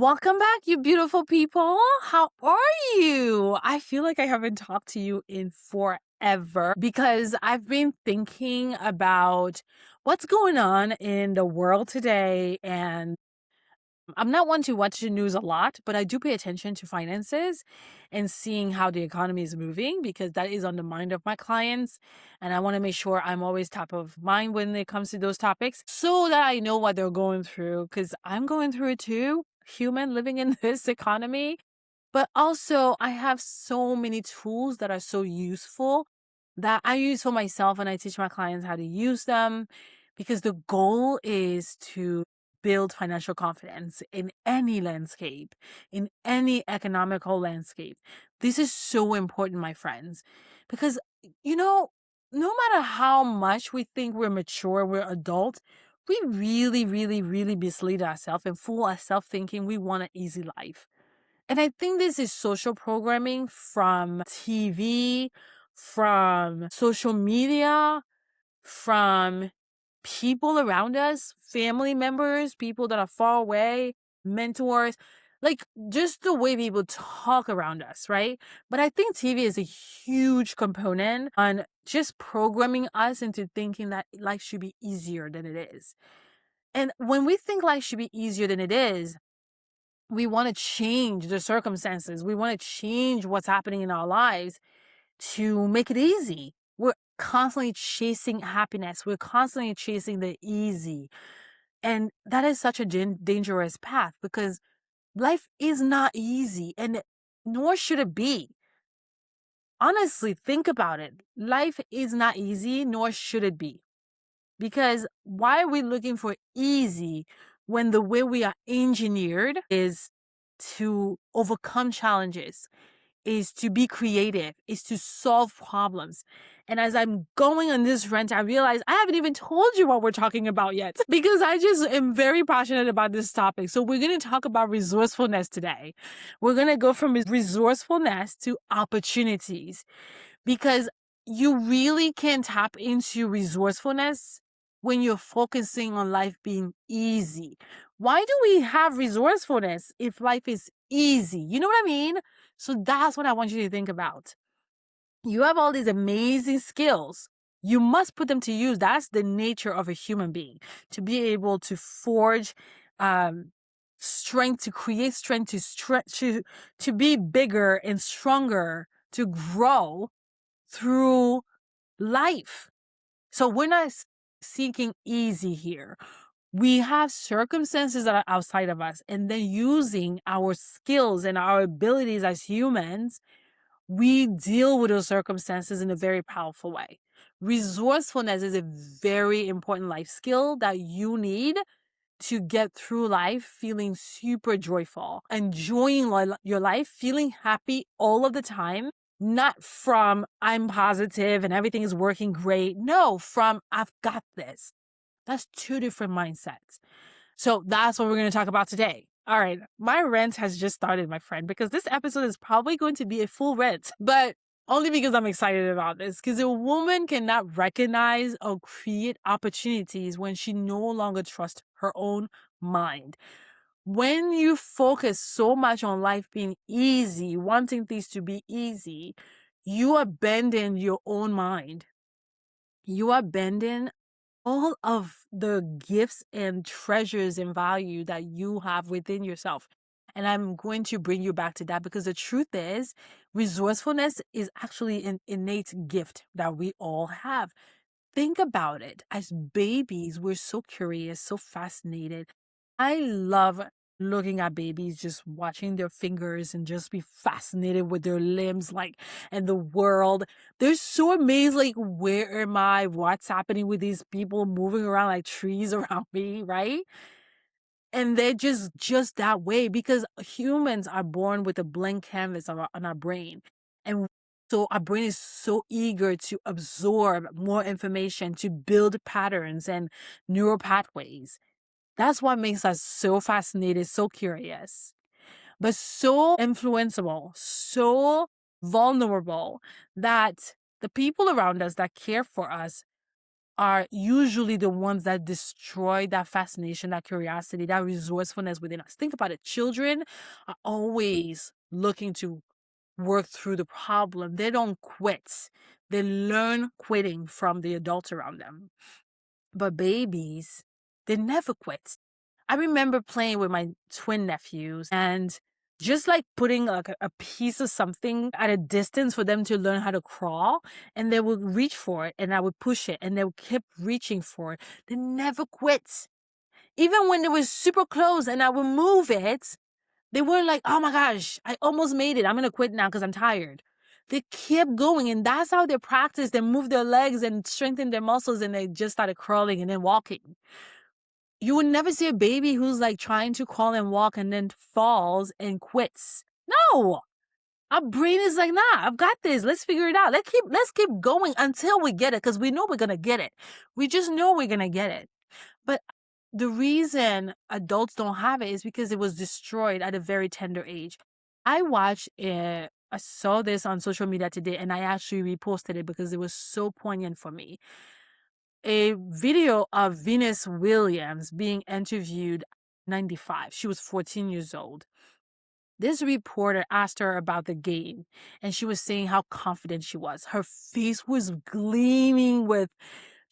Welcome back, you beautiful people. How are you? I feel like I haven't talked to you in forever because I've been thinking about what's going on in the world today. And I'm not one to watch the news a lot, but I do pay attention to finances and seeing how the economy is moving because that is on the mind of my clients. And I want to make sure I'm always top of mind when it comes to those topics so that I know what they're going through because I'm going through it too, human living in this economy. But also, I have so many tools that are so useful that I use for myself and I teach my clients how to use them because the goal is to build financial confidence in any landscape, in any economical landscape. This is so important, my friends, because, you know, no matter how much we think we're mature, we're adults, we really, really, really mislead ourselves and fool ourselves thinking we want an easy life. And I think this is social programming from TV, from social media, from people around us, family members, people that are far away, mentors, like just the way people talk around us, right? But I think TV is a huge component on just programming us into thinking that life should be easier than it is. And when we think life should be easier than it is, we want to change the circumstances. We want to change what's happening in our lives to make it easy. We're constantly chasing happiness. We're constantly chasing the easy. And that is such a dangerous path because life is not easy and nor should it be. Honestly, think about it. Life is not easy, nor should it be. Because why are we looking for easy when the way we are engineered is to overcome challenges, is to be creative, is to solve problems. And as I'm going on this rant, I realize I haven't even told you what we're talking about yet because I just am very passionate about this topic. So we're going to talk about resourcefulness today. We're going to go from resourcefulness to opportunities because you really can tap into resourcefulness when you're focusing on life being easy. Why do we have resourcefulness if life is easy? You know what I mean? So that's what I want you to think about. You have all these amazing skills. You must put them to use. That's the nature of a human being, to be able to forge strength, to create strength, to be bigger and stronger, to grow through life. So we're not seeking easy here. We have circumstances that are outside of us, and then using our skills and our abilities as humans, we deal with those circumstances in a very powerful way. Resourcefulness is a very important life skill that you need to get through life feeling super joyful, enjoying your life, feeling happy all of the time, not from I'm positive and everything is working great. No, from I've got this. That's two different mindsets. So that's what we're going to talk about today. All right, my rant has just started, my friend, because this episode is probably going to be a full rant, but only because I'm excited about this. Because a woman cannot recognize or create opportunities when she no longer trusts her own mind. When you focus so much on life being easy, wanting things to be easy, you abandon your own mind. You abandon all of the gifts and treasures and value that you have within yourself. And I'm going to bring you back to that because the truth is, resourcefulness is actually an innate gift that we all have. Think about it. As babies, we're so curious, so fascinated. I love looking at babies, just watching their fingers and just be fascinated with their limbs, like, and the world. They're so amazed, like, where am I? What's happening with these people moving around like trees around me, right? And they're just that way because humans are born with a blank canvas on our brain. And so our brain is so eager to absorb more information, to build patterns and neural pathways. That's what makes us so fascinated, so curious, but so influenceable, so vulnerable that the people around us that care for us are usually the ones that destroy that fascination, that curiosity, that resourcefulness within us. Think about it. Children are always looking to work through the problem. They don't quit. They learn quitting from the adults around them. But babies, they never quit. I remember playing with my twin nephews and just like putting like a piece of something at a distance for them to learn how to crawl, and they would reach for it and I would push it and they would keep reaching for it. They never quit. Even when they were super close and I would move it, they weren't like, oh my gosh, I almost made it. I'm going to quit now because I'm tired. They kept going, and that's how they practiced. They moved their legs and strengthened their muscles, and they just started crawling and then walking. You would never see a baby who's like trying to crawl and walk and then falls and quits. No, our brain is like, nah, I've got this. Let's figure it out. Let's keep going until we get it, because we know we're gonna get it. We just know we're gonna get it. But the reason adults don't have it is because it was destroyed at a very tender age. I saw this on social media today, and I actually reposted it because it was so poignant for me. A video of Venus Williams being interviewed at 95. She was 14 years old. This reporter asked her about the game, and she was saying how confident she was. Her face was gleaming with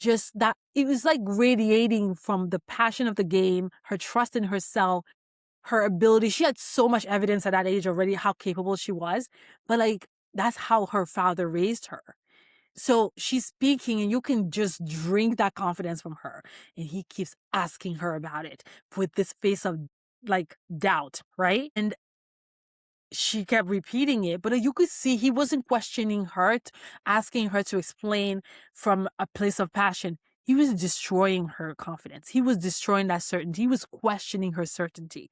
just that. It was like radiating from the passion of the game, her trust in herself, her ability. She had so much evidence at that age already how capable she was, but like that's how her father raised her. So she's speaking and you can just drink that confidence from her. And he keeps asking her about it with this face of like doubt, right? And she kept repeating it, but you could see he wasn't questioning her, asking her to explain from a place of passion. He was destroying her confidence. He was destroying that certainty. He was questioning her certainty.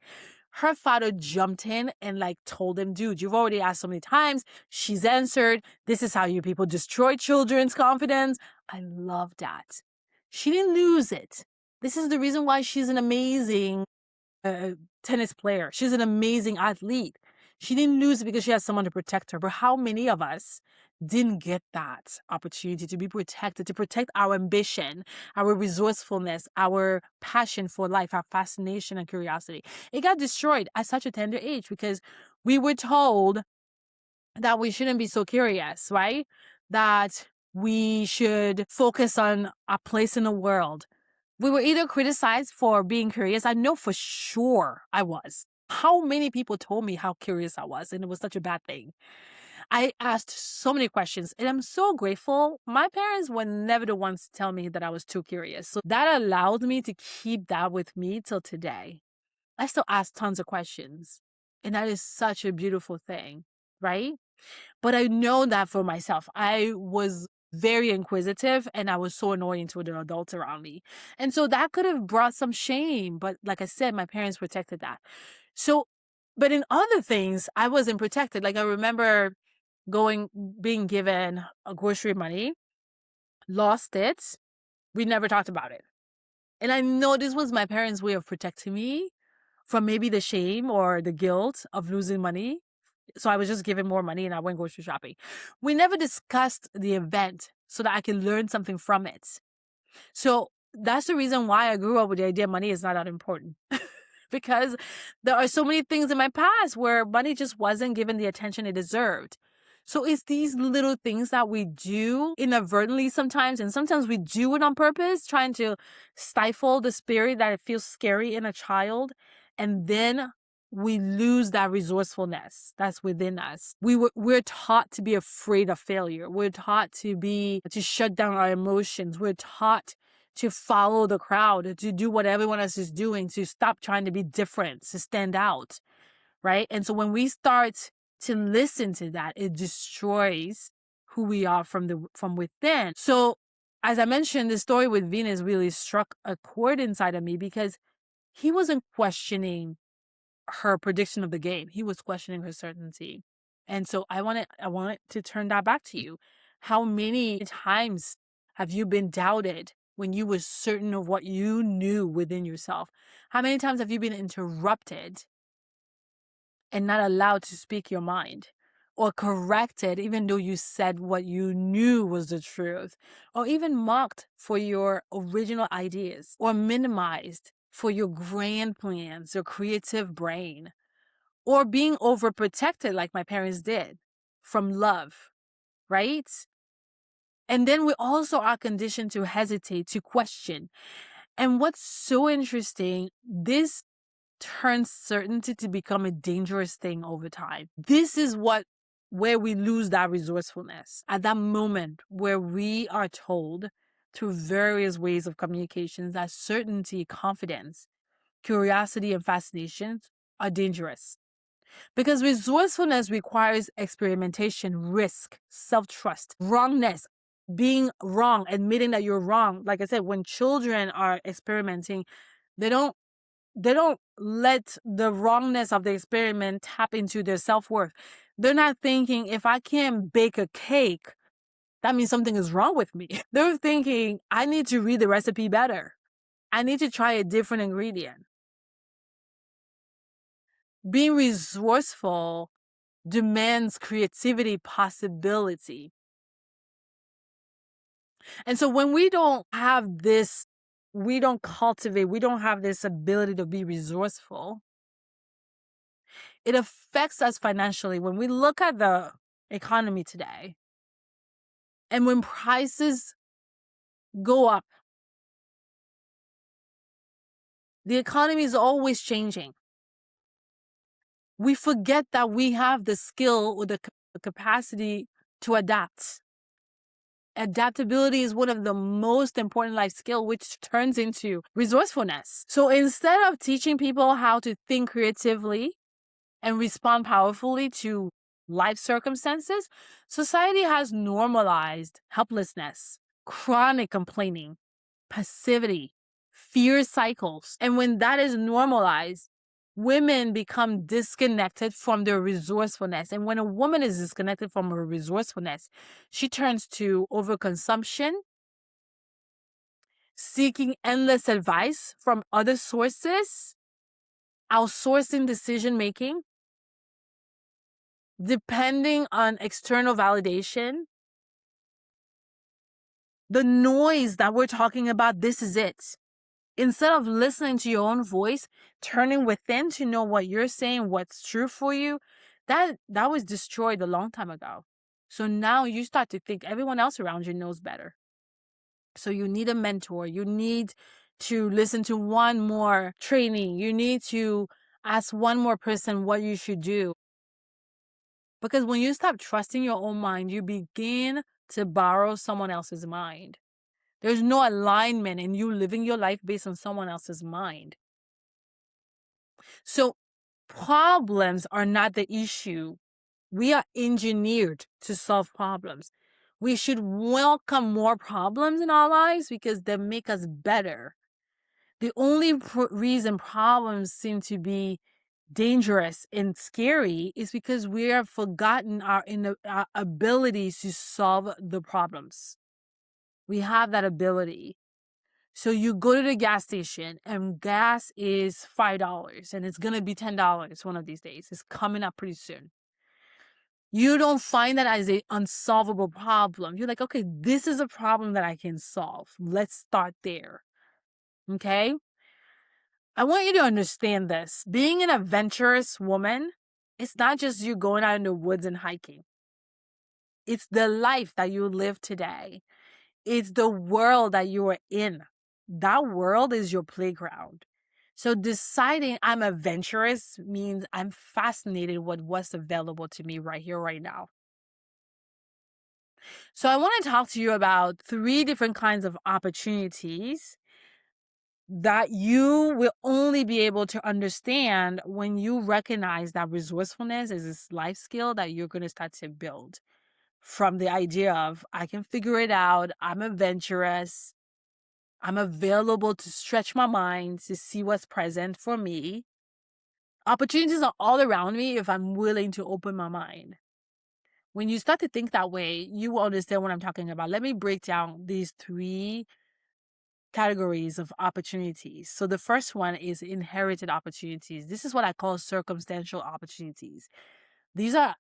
Her father jumped in and like told him, dude, you've already asked so many times. She's answered. This is how you people destroy children's confidence. I love that. She didn't lose it. This is the reason why she's an amazing tennis player. She's an amazing athlete. She didn't lose it because she has someone to protect her. But how many of us didn't get that opportunity to be protected, to protect our ambition, our resourcefulness, our passion for life, our fascination and curiosity? It got destroyed at such a tender age because we were told that we shouldn't be so curious, right? That we should focus on our place in the world. We were either criticized for being curious. I know for sure I was. How many people told me how curious I was, and it was such a bad thing. I asked so many questions, and I'm so grateful. My parents were never the ones to tell me that I was too curious. So that allowed me to keep that with me till today. I still ask tons of questions, and that is such a beautiful thing, right? But I know that for myself. I was very inquisitive and I was so annoying to the adults around me. And so that could have brought some shame. But like I said, my parents protected that. So, but in other things, I wasn't protected. Like I remember being given a grocery money, lost it. We never talked about it. And I know this was my parents' way of protecting me from maybe the shame or the guilt of losing money. So I was just given more money and I went grocery shopping. We never discussed the event so that I could learn something from it. So that's the reason why I grew up with the idea money is not that important. Because there are so many things in my past where money just wasn't given the attention it deserved. So it's these little things that we do inadvertently sometimes, and sometimes we do it on purpose, trying to stifle the spirit that it feels scary in a child. And then we lose that resourcefulness that's within us. We're taught to be afraid of failure. We're taught to shut down our emotions. We're taught to follow the crowd, to do what everyone else is doing, to stop trying to be different, to stand out, right? And so when we start to listen to that, it destroys who we are from within. So as I mentioned, the story with Venus really struck a chord inside of me because he wasn't questioning her prediction of the game. He was questioning her certainty. And so I wanted to turn that back to you. How many times have you been doubted when you were certain of what you knew within yourself? How many times have you been interrupted and not allowed to speak your mind? or corrected even though you said what you knew was the truth, or even mocked for your original ideas, or minimized for your grand plans, your creative brain, or being overprotected like my parents did from love, right? And then we also are conditioned to hesitate, to question. And what's so interesting, this turns certainty to become a dangerous thing over time. This is where we lose that resourcefulness. At that moment where we are told through various ways of communications that certainty, confidence, curiosity, and fascination are dangerous. Because resourcefulness requires experimentation, risk, self-trust, wrongness, being wrong, admitting that you're wrong. Like I said, when children are experimenting, they don't let the wrongness of the experiment tap into their self-worth. They're not thinking, if I can't bake a cake, that means something is wrong with me. They're thinking, I need to read the recipe better. I need to try a different ingredient. Being resourceful demands creativity, possibility. And so when we don't have this, we don't cultivate, we don't have this ability to be resourceful, it affects us financially. When we look at the economy today, and when prices go up, the economy is always changing. We forget that we have the skill or the capacity to adapt. Adaptability is one of the most important life skills, which turns into resourcefulness. So instead of teaching people how to think creatively and respond powerfully to life circumstances, society has normalized helplessness, chronic complaining, passivity, fear cycles. And when that is normalized, women become disconnected from their resourcefulness. And when a woman is disconnected from her resourcefulness, she turns to overconsumption, seeking endless advice from other sources, outsourcing decision making, depending on external validation. The noise that we're talking about, this is it. Instead of listening to your own voice, turning within to know what you're saying, what's true for you, that was destroyed a long time ago. So now you start to think everyone else around you knows better. So you need a mentor. You need to listen to one more training. You need to ask one more person what you should do. Because when you stop trusting your own mind, you begin to borrow someone else's mind. There's no alignment in you living your life based on someone else's mind. So problems are not the issue. We are engineered to solve problems. We should welcome more problems in our lives because they make us better. The only reason problems seem to be dangerous and scary is because we have forgotten our abilities to solve the problems. We have that ability. So you go to the gas station and gas is $5 and it's going to be $10 one of these days. It's coming up pretty soon. You don't find that as an unsolvable problem. You're like, okay, this is a problem that I can solve. Let's start there. Okay? I want you to understand this. Being an adventurous woman, it's not just you going out in the woods and hiking. It's the life that you live today. It's the world that you are in. That world is your playground. So deciding I'm adventurous means I'm fascinated with what's available to me right here, right now. So I want to talk to you about 3 different kinds of opportunities that you will only be able to understand when you recognize that resourcefulness is this life skill that you're going to start to build from the idea of, I can figure it out, I'm adventurous, I'm available to stretch my mind to see what's present for me. Opportunities are all around me if I'm willing to open my mind. When you start to think that way, you will understand what I'm talking about. Let me break down these 3 categories of opportunities. So the first one is inherited opportunities. This is what I call circumstantial opportunities. These are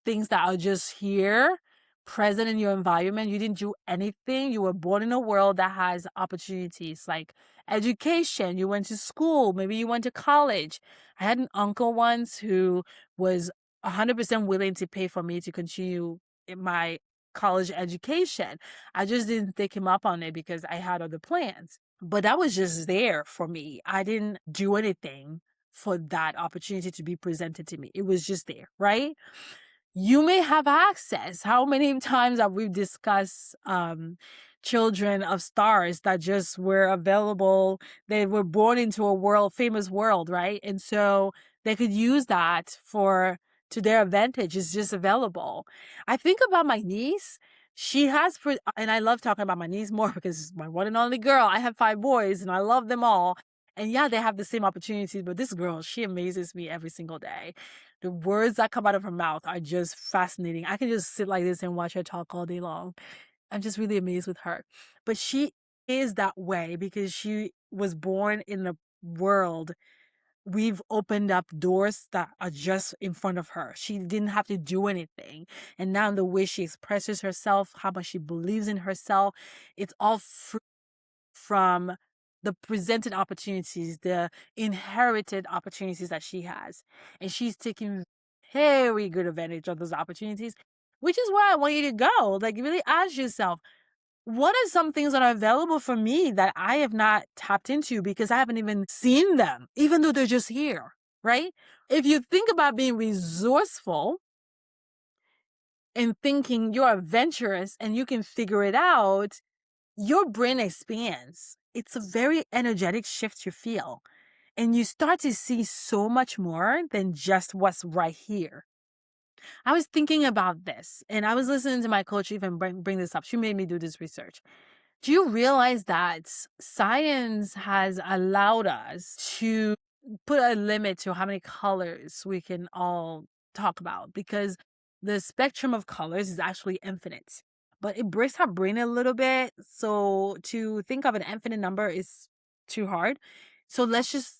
things that are just here, present in your environment. You didn't do anything. You were born in a world that has opportunities like education. You went to school. Maybe you went to college. I had an uncle once who was 100% willing to pay for me to continue in my college education. I just didn't take him up on it because I had other plans. But that was just there for me. I didn't do anything for that opportunity to be presented to me. It was just there, right? You may have access. How many times have we discussed children of stars that just were available? They were born into a world, famous world, right? And so they could use that for to their advantage. It's just available. I think about my niece. She has, and I love talking about my niece more because it's my one and only girl. I have 5 boys and I love them all. And yeah, they have the same opportunities, but this girl, she amazes me every single day. The words that come out of her mouth are just fascinating. I can just sit like this and watch her talk all day long. I'm just really amazed with her. But she is that way because she was born in a world. We've opened up doors that are just in front of her. She didn't have to do anything. And now the way she expresses herself, how much she believes in herself, it's all from the presented opportunities, the inherited opportunities that she has. And she's taking very good advantage of those opportunities, which is where I want you to go. Like, really ask yourself, what are some things that are available for me that I have not tapped into because I haven't even seen them, even though they're just here, right? If you think about being resourceful and thinking you're adventurous and you can figure it out, your brain expands. It's a very energetic shift you feel. And you start to see so much more than just what's right here. I was thinking about this and I was listening to my coach even bring this up. She made me do this research. Do you realize that science has allowed us to put a limit to how many colors we can all talk about? Because the spectrum of colors is actually infinite, but it breaks our brain a little bit. So to think of an infinite number is too hard. So let's just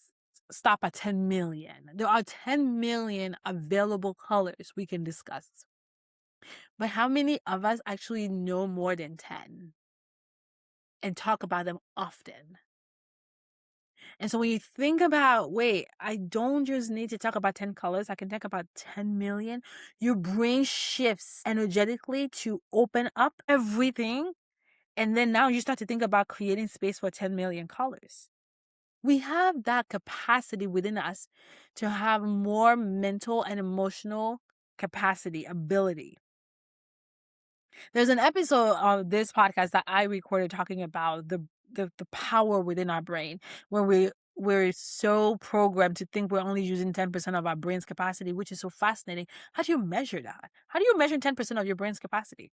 stop at 10 million. There are 10 million available colors we can discuss. But how many of us actually know more than 10? And talk about them often. And so when you think about, wait, I don't just need to talk about 10 colors, I can talk about 10 million, your brain shifts energetically to open up everything. And then now you start to think about creating space for 10 million colors. We have that capacity within us to have more mental and emotional capacity, ability. There's an episode of this podcast that I recorded talking about the power within our brain, where we're so programmed to think we're only using 10% of our brain's capacity, which is so fascinating. How do you measure that? How do you measure 10% of your brain's capacity?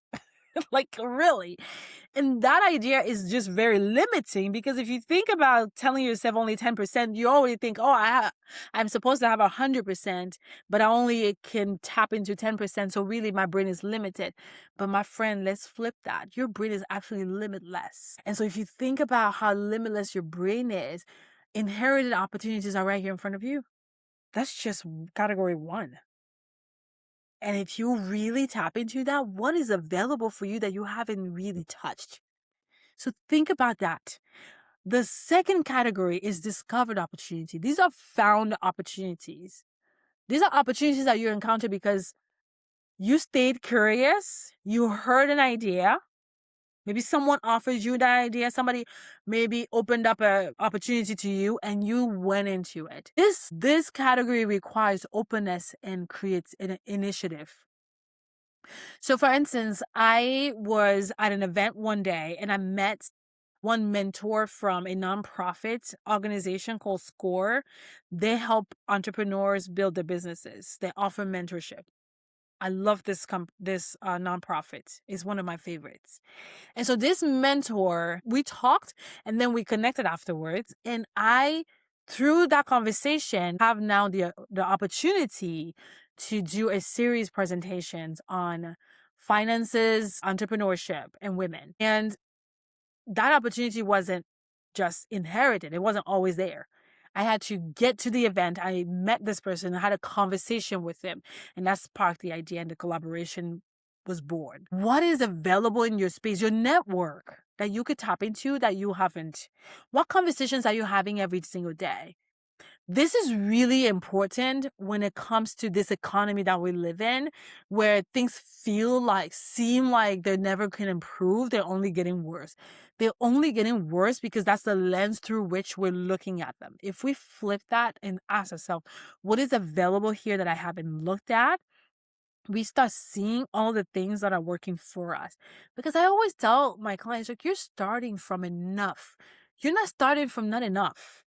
Like, really? And that idea is just very limiting because if you think about telling yourself only 10%, you already think, oh, I'm supposed to have 100%, but I only can tap into 10%. So really my brain is limited. But my friend, let's flip that. Your brain is actually limitless. And so if you think about how limitless your brain is, inherited opportunities are right here in front of you. That's just category 1. And if you really tap into that, what is available for you that you haven't really touched? So think about that. The second category is discovered opportunity. These are found opportunities. These are opportunities that you encounter because you stayed curious, you heard an idea, maybe someone offers you that idea, somebody maybe opened up an opportunity to you and you went into it. This category requires openness and creates an initiative. So for instance, I was at an event one day and I met one mentor from a nonprofit organization called SCORE. They help entrepreneurs build their businesses. They offer mentorship. I love this nonprofit. It's one of my favorites. And so this mentor, we talked and then we connected afterwards. And I, through that conversation, have now the opportunity to do a series presentations on finances, entrepreneurship, and women. And that opportunity wasn't just inherited. It wasn't always there. I had to get to the event. I met this person, I had a conversation with him, and that sparked the idea, and the collaboration was born. What is available in your space, your network that you could tap into that you haven't? What conversations are you having every single day? This is really important when it comes to this economy that we live in, where things seem like they never can improve. They're only getting worse. They're only getting worse because that's the lens through which we're looking at them. If we flip that and ask ourselves, what is available here that I haven't looked at? We start seeing all the things that are working for us. Because I always tell my clients, like, you're starting from enough. You're not starting from not enough.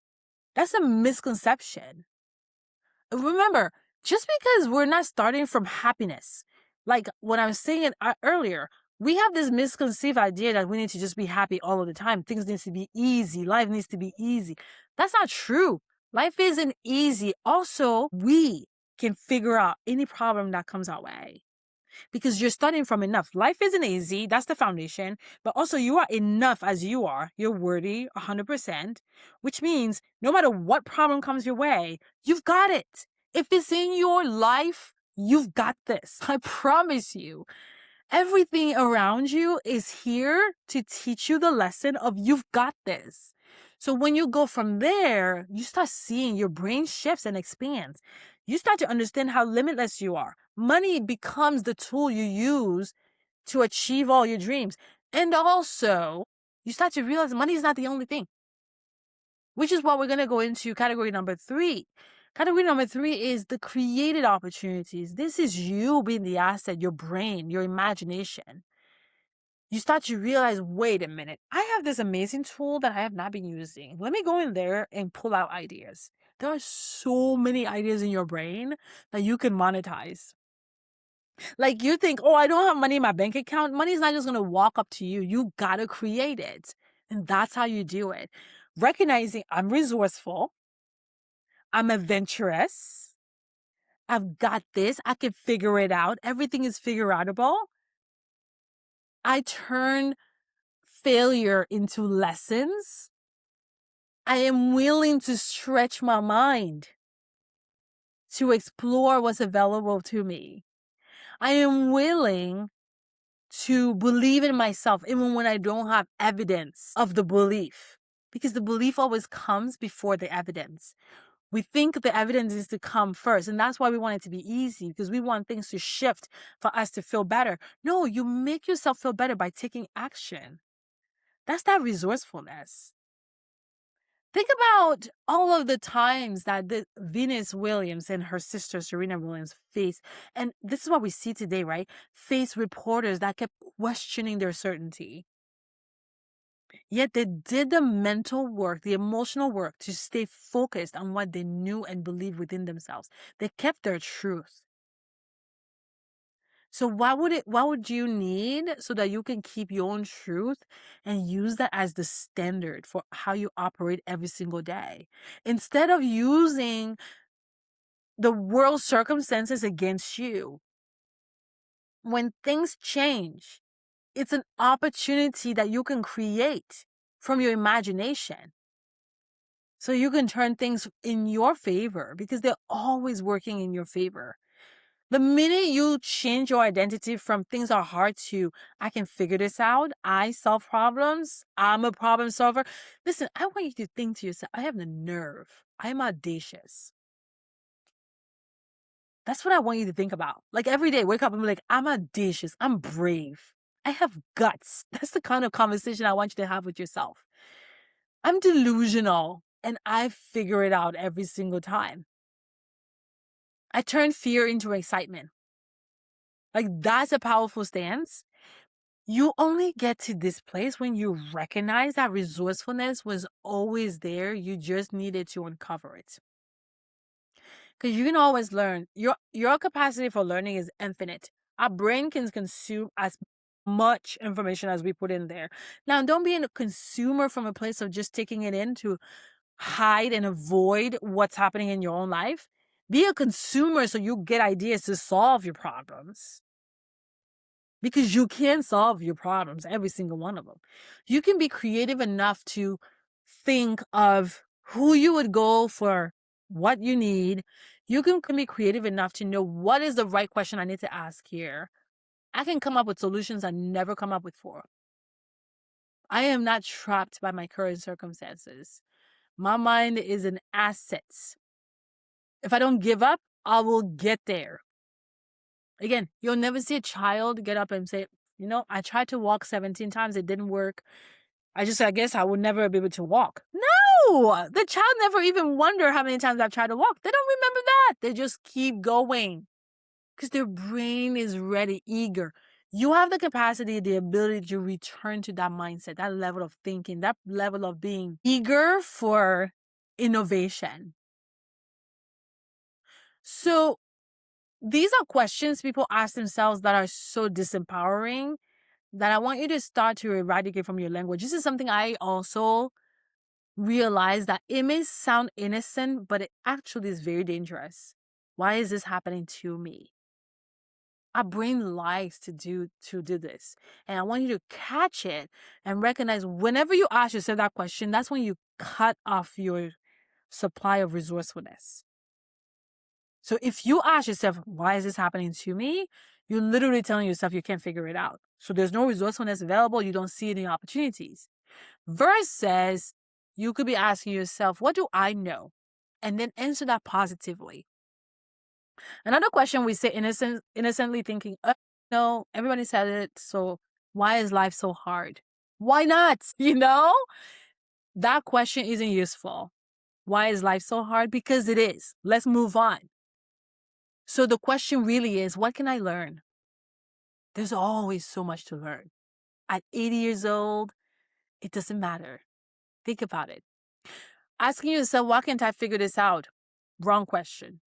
That's a misconception. Remember, just because we're not starting from happiness, like when I was saying it earlier, we have this misconceived idea that we need to just be happy all of the time. Things need to be easy. Life needs to be easy. That's not true. Life isn't easy. Also, we can figure out any problem that comes our way because you're starting from enough. Life isn't easy. That's the foundation. But also, you are enough as you are. You're worthy 100%, which means no matter what problem comes your way, you've got it. If it's in your life, you've got this. I promise you. Everything around you is here to teach you the lesson of you've got this. So when you go from there, you start seeing your brain shifts and expands. You start to understand how limitless you are. Money becomes the tool you use to achieve all your dreams. And also, you start to realize money is not the only thing, which is what we're going to go into category number 3. Category number 3 is the created opportunities. This is you being the asset, your brain, your imagination. You start to realize, wait a minute, I have this amazing tool that I have not been using. Let me go in there and pull out ideas. There are so many ideas in your brain that you can monetize. Like you think, oh, I don't have money in my bank account. Money's not just going to walk up to you. You got to create it. And that's how you do it. Recognizing I'm resourceful. I'm adventurous. I've got this. I can figure it out. Everything is figure outable. I turn failure into lessons. I am willing to stretch my mind to explore what's available to me. I am willing to believe in myself even when I don't have evidence of the belief, because the belief always comes before the evidence. We think the evidence is to come first, and that's why we want it to be easy, because we want things to shift for us to feel better. No, you make yourself feel better by taking action. That's that resourcefulness. Think about all of the times that the Venus Williams and her sister Serena Williams faced, and this is what we see today, right? Face reporters that kept questioning their certainty. Yet they did the mental work, the emotional work to stay focused on what they knew and believed within themselves. They kept their truth. So what would you need so that you can keep your own truth and use that as the standard for how you operate every single day? Instead of using the world's circumstances against you, when things change, it's an opportunity that you can create from your imagination. So you can turn things in your favor because they're always working in your favor. The minute you change your identity from things are hard to, I can figure this out, I solve problems, I'm a problem solver. Listen, I want you to think to yourself, I have the nerve. I'm audacious. That's what I want you to think about. Like every day, wake up and be like, I'm audacious. I'm brave. I have guts. That's the kind of conversation I want you to have with yourself. I'm delusional and I figure it out every single time. I turn fear into excitement. Like that's a powerful stance. You only get to this place when you recognize that resourcefulness was always there. You just needed to uncover it. Because you can always learn. Your capacity for learning is infinite. Our brain can consume as much information as we put in there. Now, don't be a consumer from a place of just taking it in to hide and avoid what's happening in your own life. Be a consumer so you get ideas to solve your problems. Because you can solve your problems, every single one of them. You can be creative enough to think of who you would go for, what you need. You can be creative enough to know what is the right question I need to ask here. I can come up with solutions I never come up with before. I am not trapped by my current circumstances. My mind is an asset. If I don't give up, I will get there. Again, you'll never see a child get up and say, I tried to walk 17 times. It didn't work. I guess I would never be able to walk. No, the child never even wonder how many times I've tried to walk. They don't remember that. They just keep going because their brain is ready, eager. You have the capacity, the ability to return to that mindset, that level of thinking, that level of being eager for innovation. So these are questions people ask themselves that are so disempowering that I want you to start to eradicate from your language. This is something I also realized that it may sound innocent, but it actually is very dangerous. Why is this happening to me? Our brain likes to do this. And I want you to catch it and recognize whenever you ask yourself that question, that's when you cut off your supply of resourcefulness. So if you ask yourself, why is this happening to me? You're literally telling yourself you can't figure it out. So there's no resourcefulness available. You don't see any opportunities. Versus you could be asking yourself, what do I know? And then answer that positively. Another question we say innocently thinking, no, everybody said it. So why is life so hard? Why not? That question isn't useful. Why is life so hard? Because it is. Let's move on. So the question really is, what can I learn? There's always so much to learn. At 80 years old, it doesn't matter. Think about it. Asking yourself, why can't I figure this out? Wrong question.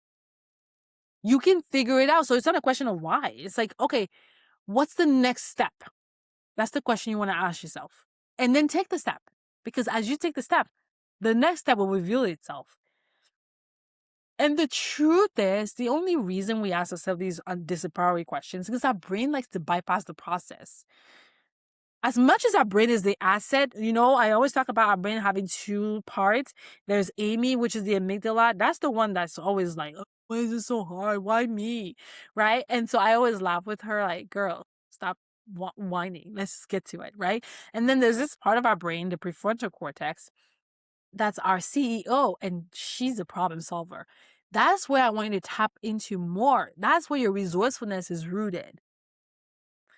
You can figure it out. So it's not a question of why. It's like, okay, what's the next step? That's the question you want to ask yourself. And then take the step. Because as you take the step, the next step will reveal itself. And the truth is, the only reason we ask ourselves these disempowering questions is because our brain likes to bypass the process. As much as our brain is the asset, I always talk about our brain having two parts. There's Amy, which is the amygdala. That's the one that's always like, oh, why is it so hard? Why me? Right? And so I always laugh with her like, girl, stop whining. Let's just get to it. Right? And then there's this part of our brain, the prefrontal cortex, that's our CEO, and she's a problem solver. That's where I want you to tap into more. That's where your resourcefulness is rooted.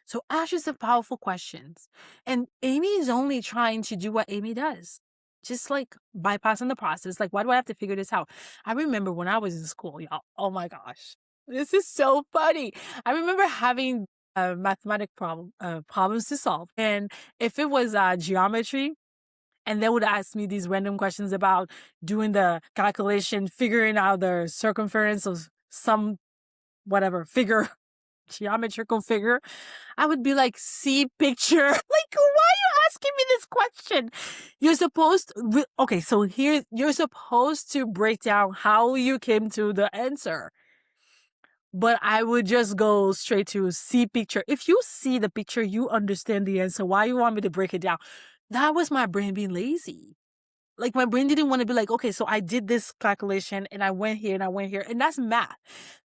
So ask yourself powerful questions. And Amy is only trying to do what Amy does, just like bypassing the process. Like, why do I have to figure this out? I remember when I was in school, y'all. Oh my gosh, this is so funny. I remember having problems to solve. And if it was geometry, and they would ask me these random questions about doing the calculation, figuring out the circumference of some whatever figure, geometrical figure, I would be like, see picture. Like, why are you asking me this question? You're supposed to, okay, so here, you're supposed to break down how you came to the answer. But I would just go straight to see picture. If you see the picture, you understand the answer. Why you want me to break it down? That was my brain being lazy. Like, my brain didn't want to be like, okay, so I did this calculation and I went here and I went here. And that's math.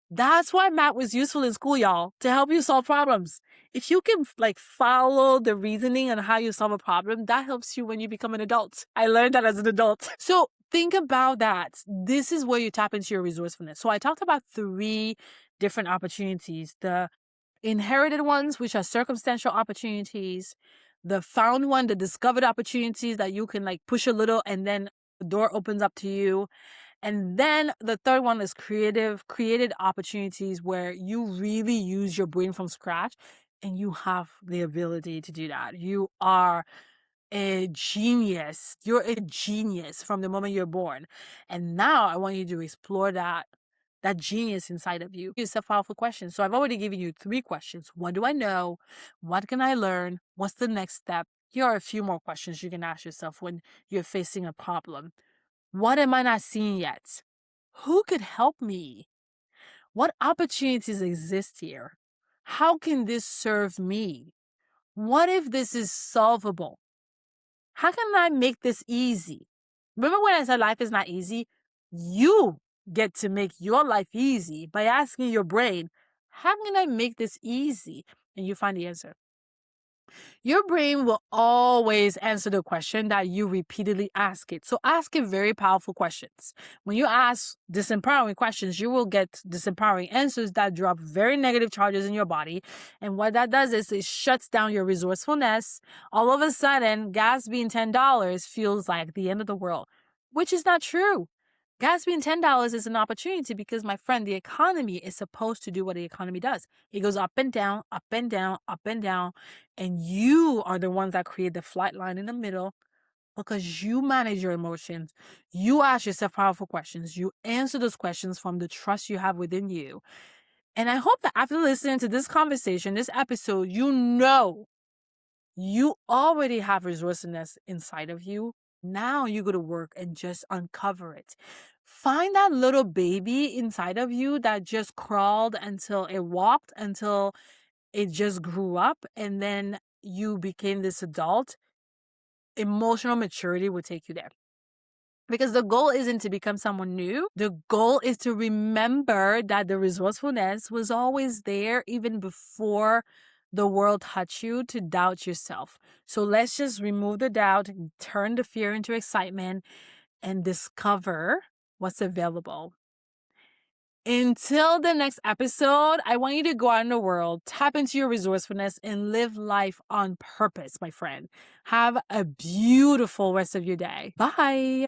That's why math was useful in school, y'all, to help you solve problems. If you can like follow the reasoning on how you solve a problem, that helps you when you become an adult. I learned that as an adult. So think about that. This is where you tap into your resourcefulness. So I talked about 3 different opportunities: the inherited ones, which are circumstantial opportunities; the found one, the discovered opportunities that you can like push a little and then the door opens up to you. And then the third one is created opportunities where you really use your brain from scratch and you have the ability to do that. You are a genius. You're a genius from the moment you're born. And now I want you to explore that genius inside of you. It's a powerful question. So I've already given you 3 questions. What do I know? What can I learn? What's the next step? Here are a few more questions you can ask yourself when you're facing a problem. What am I not seeing yet? Who could help me? What opportunities exist here? How can this serve me? What if this is solvable? How can I make this easy? Remember when I said life is not easy? You get to make your life easy by asking your brain, how can I make this easy? And you find the answer. Your brain will always answer the question that you repeatedly ask it. So ask it very powerful questions. When you ask disempowering questions, you will get disempowering answers that drop very negative charges in your body. And what that does is it shuts down your resourcefulness. All of a sudden, gas being $10 feels like the end of the world, which is not true. Gas being $10 is an opportunity because, my friend, the economy is supposed to do what the economy does. It goes up and down, up and down, up and down. And you are the ones that create the flight line in the middle because you manage your emotions. You ask yourself powerful questions. You answer those questions from the trust you have within you. And I hope that after listening to this conversation, this episode, you already have resourcefulness inside of you. Now you go to work and just uncover it. Find that little baby inside of you that just crawled until it walked, until it just grew up, and then you became this adult. Emotional maturity will take you there. Because the goal isn't to become someone new. The goal is to remember that the resourcefulness was always there even before the world touched you to doubt yourself. So let's just remove the doubt, turn the fear into excitement, and discover what's available. Until the next episode, I want you to go out in the world, tap into your resourcefulness, and live life on purpose, my friend. Have a beautiful rest of your day. Bye.